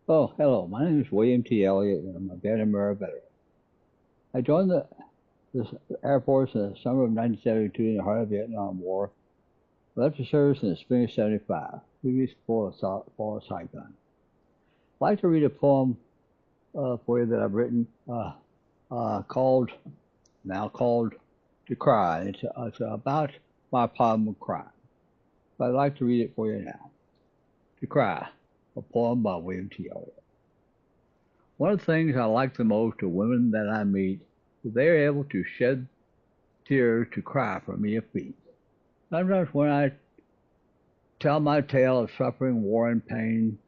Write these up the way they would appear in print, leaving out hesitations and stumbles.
Oh, hello. My name is William T. Elliott, and I'm a Vietnam veteran. I joined the Air Force in the summer of 1972 in the heart of the Vietnam War. Left the service in the spring of '75, 2 weeks before the fall of Saigon. I'd like to read a poem for you that I've written called "To Cry." It's about my problem with crime. But I'd like to read it for you now. "To Cry," a poem by William T. Elliott. One of the things I like the most of women that I meet is they are able to shed tears to cry for me a feat. Sometimes when I tell my tale of suffering, war, and pain,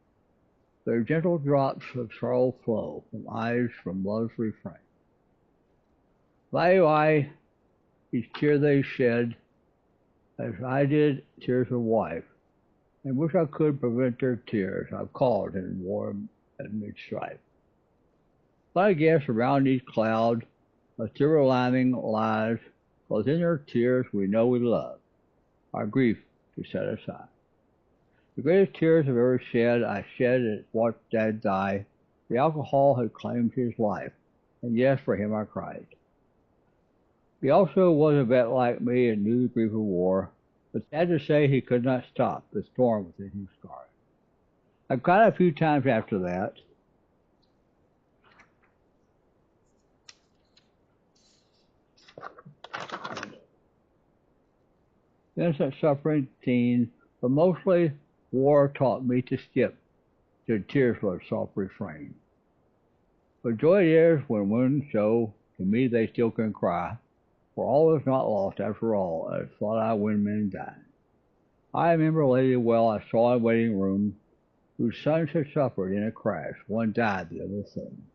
their gentle drops of sorrow flow from eyes from love's refrain. Value I each tear they shed, as I did tears of wife, and wish I could prevent their tears I've caused in war and mid-strife. But I guess around these clouds a silver lining lies, 'cause in their tears we know we love, our grief to set aside. The greatest tears I've ever shed, I shed at watched Dad die. The alcohol had claimed his life, and yes, for him I cried. He also was a vet like me and knew the grief of war, but sad to say he could not stop the storm within his scars. I cried a few times after that. Innocent suffering seen, but mostly war taught me to skip to tears with a soft refrain. But joy it is when women show to me they still can cry, for all is not lost after all, as thought I when men died. I remember a lady well I saw in a waiting room, whose sons had suffered in a crash, one died, the other soon.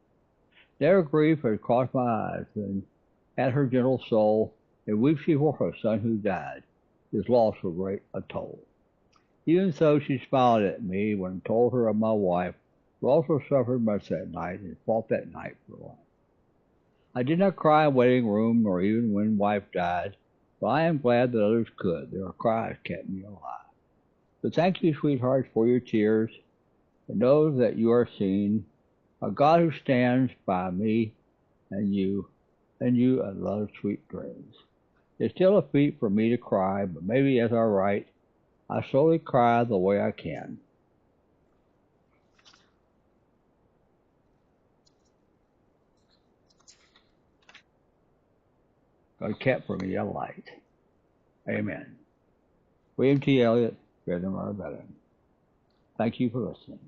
Their grief had crossed my eyes, and at her gentle soul, and weeps she for her son who died, his loss was great a toll. Even so she smiled at me when I told her of my wife, who also suffered much that night and fought that night for life. I did not cry in waiting room nor even when wife died, but I am glad that others could. Their cries kept me alive. So thank you, sweethearts, for your tears, and know that you are seen, a God who stands by me and you, and love's sweet dreams. It's still a feat for me to cry, but maybe as I write, I slowly cry the way I can. God kept for me a light. Amen. William T. Elliott, Vietnam veteran. Thank you for listening.